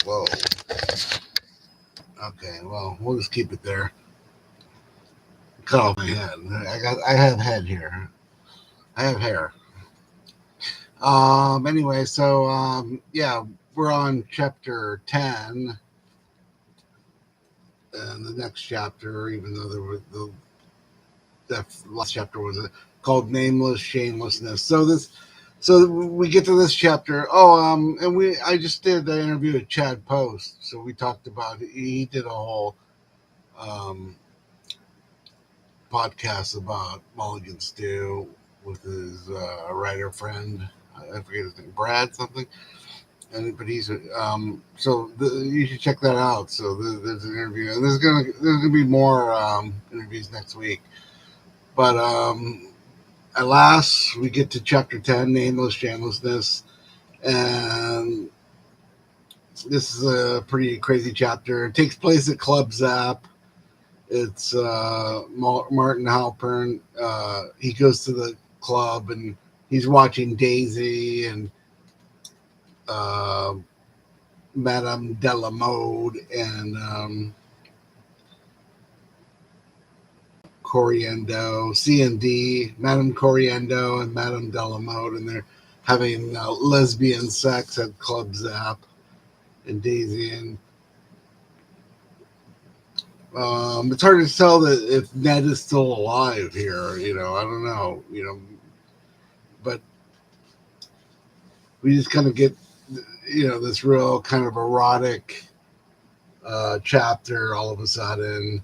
Whoa. Okay, well, we'll just keep it there. Cut off my head. I have head here. I have hair. Anyway, so yeah, we're on chapter 10, and the next chapter, even though there was the last chapter was called Nameless, Shamelessness. So we get to this chapter. Oh, and I just did the interview with Chad Post. So we talked about he did a whole um, podcast about Mulligan Stew with his writer friend. I forget his name, Brad something. But he's you should check that out. So there's an interview, and there's gonna be more interviews next week. But at last we get to chapter 10, Nameless, Shamelessness, and this is a pretty crazy chapter. It takes place at Club Zap. It's Martin Halpern. He goes to the club and he's watching Daisy and uh, Madame Delamode and Coriendo, C&D, Madame Coriendo and Madame Delamode, and they're having lesbian sex at Club Zap and Daisy. And it's hard to tell that if Ned is still alive here. I don't know. But we just kind of get this real kind of erotic chapter all of a sudden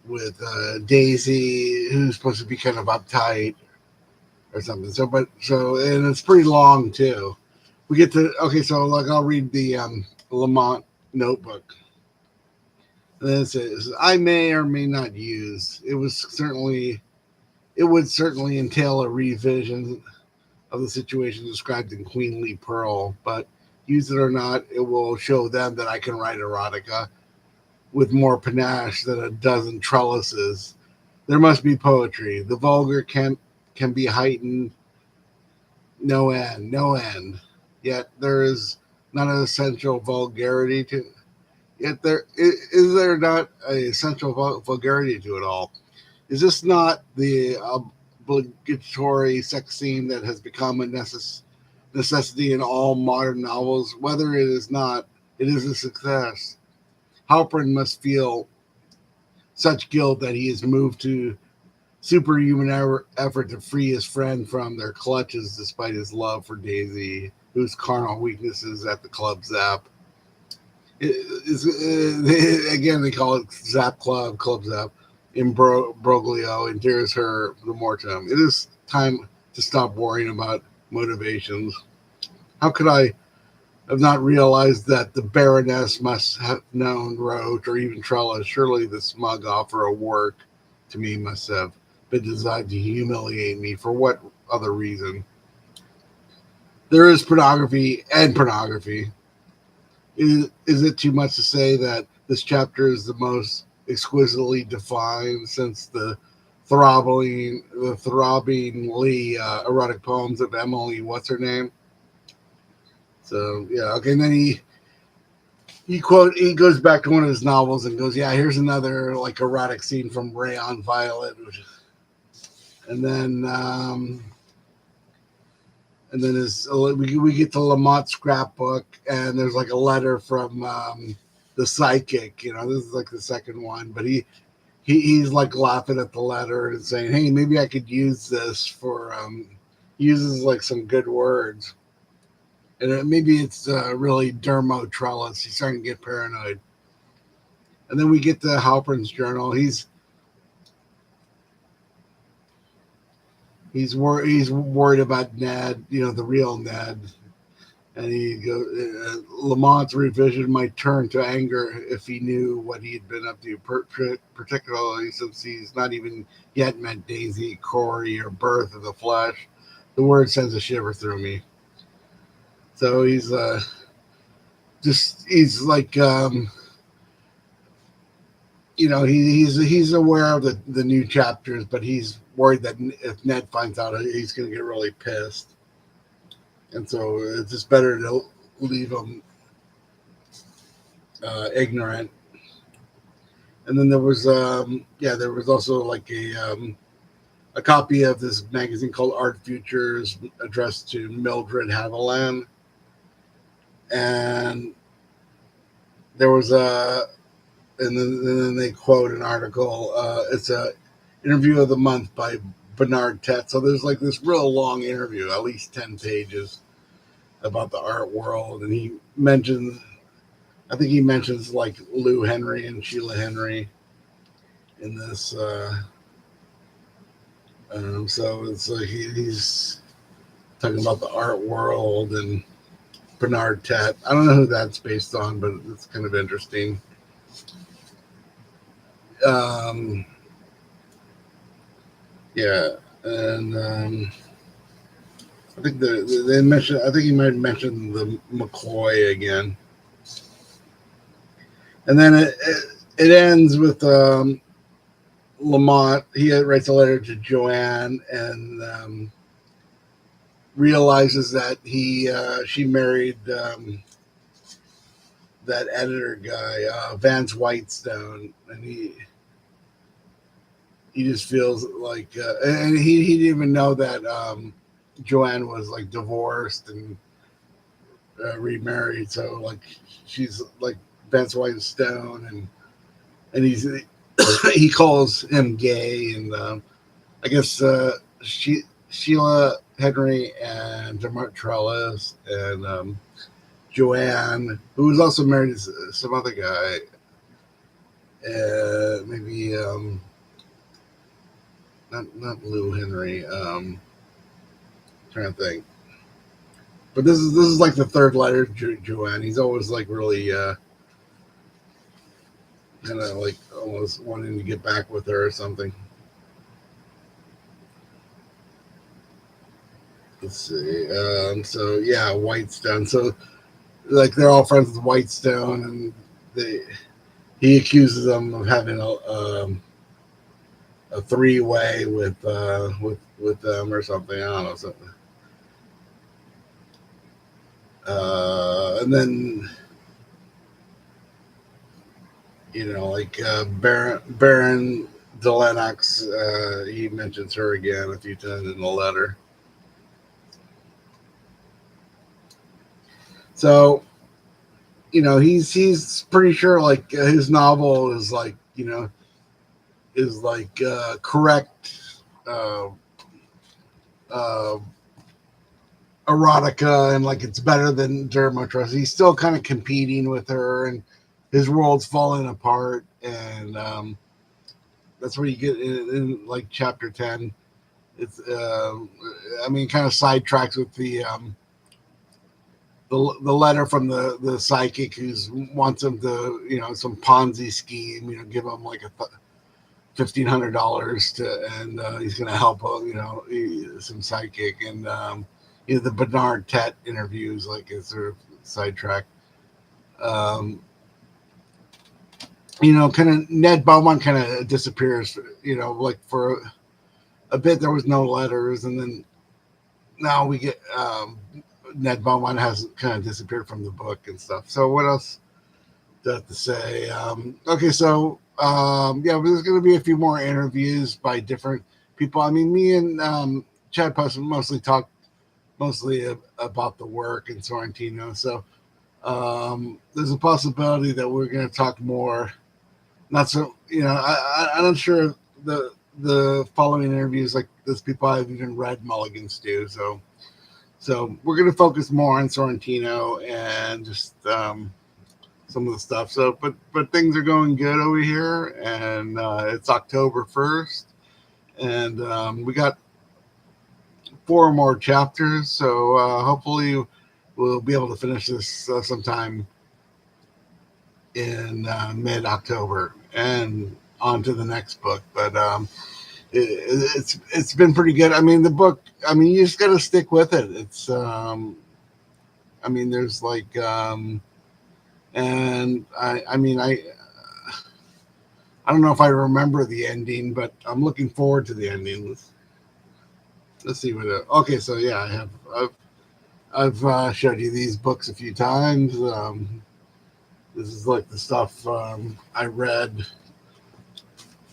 with Daisy, who's supposed to be kind of uptight or something. And it's pretty long too. We get to so I'll read the Lamont notebook. And then it says, I may or may not use. It would certainly entail a revision of the situation described in Queenly Pearl, but use it or not, it will show them that I can write erotica with more panache than a dozen trellises. There must be poetry. The vulgar can be heightened no end. Yet there is not an essential vulgarity to. Yet is there not a essential vulgarity to it all? Is this not the obligatory sex scene that has become a necessity in all modern novels? Whether it is not, it is a success. Halpern must feel such guilt that he is moved to superhuman effort to free his friend from their clutches despite his love for Daisy, whose carnal weaknesses at the Club Zap. Again, they call it Zap Club Zap. Imbroglio endears her the mortem. It is time to stop worrying about motivations. How could I have not realized that the Baroness must have known Roach or even Trellis? Surely the smug offer of work to me must have been designed to humiliate me. For what other reason? There is pornography and pornography. Is it too much to say that this chapter is the most exquisitely defined since the throbbingly erotic poems of Emily, what's her name? So yeah, okay. And then he goes back to one of his novels and goes, yeah, here's another like erotic scene from Rayon Violet, and then we get to Lamont's scrapbook, and there's like a letter from the psychic. This is like the second one, but he's like laughing at the letter and saying, hey, maybe I could use this for uses like some good words. And maybe it's really Dermo Trellis. He's starting to get paranoid. And then we get to Halpern's journal. He's worried about Ned, the real Ned. And he goes, Lamont's revision might turn to anger if he knew what he had been up to, particularly since he's not even yet met Daisy, Corey, or Birth of the Flesh. The word sends a shiver through me. So he's like, he's aware of the new chapters, but he's worried that if Ned finds out, he's going to get really pissed. And so it's just better to leave him ignorant. And then there was there was also like a copy of this magazine called Art Futures addressed to Mildred Haviland, and there was and then they quote an article. It's a interview of the month by Bernard Tett. So there's like this real long interview, at least 10 pages, about the art world, and I think he mentions like Lou Henry and Sheila Henry in this. So it's like he's talking about the art world and Bernard Tett. I don't know who that's based on, but it's kind of interesting. Yeah, and I think they mentioned. I think he might mention the McCoy again, and then it ends with Lamont. He writes a letter to Joanne and realizes that she married that editor guy, Vance Whitestone, and he just feels like, and he didn't even know that Joanne was like divorced and remarried. So like she's like Vance Whitestone, and he calls him gay, and I guess Sheila Henry and Dermot Trellis and Joanne, who was also married to some other guy, maybe not Lou Henry. Trying to think, but this is like the third letter to Joanne. He's always like really kind of like almost wanting to get back with her or something. Let's see. So yeah, Whitestone. So like they're all friends with Whitestone, and he accuses them of having a three-way with them or something. I don't know something. And then like Baron de Lennox. He mentions her again a few times in the letter. So he's pretty sure like his novel is like correct uh, uh, erotica, and like it's better than Dermot. He's still kind of competing with her, and his world's falling apart, and that's where you get in like chapter 10. It's kind of sidetracks with the letter from the psychic who wants him to some Ponzi scheme, give him like $1,500 and he's going to help some psychic, and the Bernard Tett interviews like is sort of sidetrack. Kind of Ned Beaumont kind of disappears. Like for a bit there was no letters, and then now we get Ned Beaumont has kind of disappeared from the book and stuff. So what else do I have to say? Okay, so there's going to be a few more interviews by different people. I mean, me and Chad Poston talked mostly about the work in Sorrentino. So there's a possibility that we're going to talk more. Not so, I'm not sure the following interviews, like those people I've even read Mulligan Stew. So we're going to focus more on Sorrentino and just some of the stuff. So, but things are going good over here, and it's October 1st, and we got 4 more chapters. So hopefully we'll be able to finish this sometime in mid-October and on to the next book. But it's been pretty good. I mean, the book, you just got to stick with it. It's there's like and I don't know if I remember the ending, but I'm looking forward to the ending. Let's see what okay, so yeah, I've showed you these books a few times. This is like the stuff I read.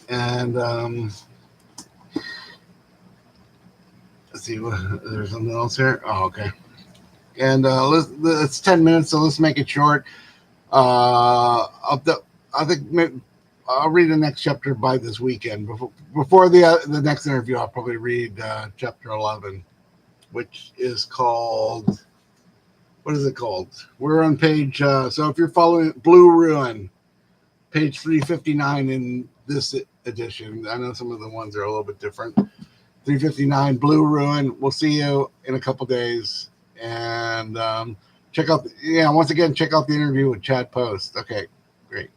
And let's see, there's something else here. Oh, okay. And it's 10 minutes, so let's make it short. I think I'll read the next chapter by this weekend. Before the next interview, I'll probably read chapter 11, which is called. What is it called? We're on page. So if you're following Blue Ruin, page 359 in this edition. I know some of the ones are a little bit different. 359 Blue Ruin. We'll see you in a couple days. And check out, once again, check out the interview with Chad Post. Okay, great.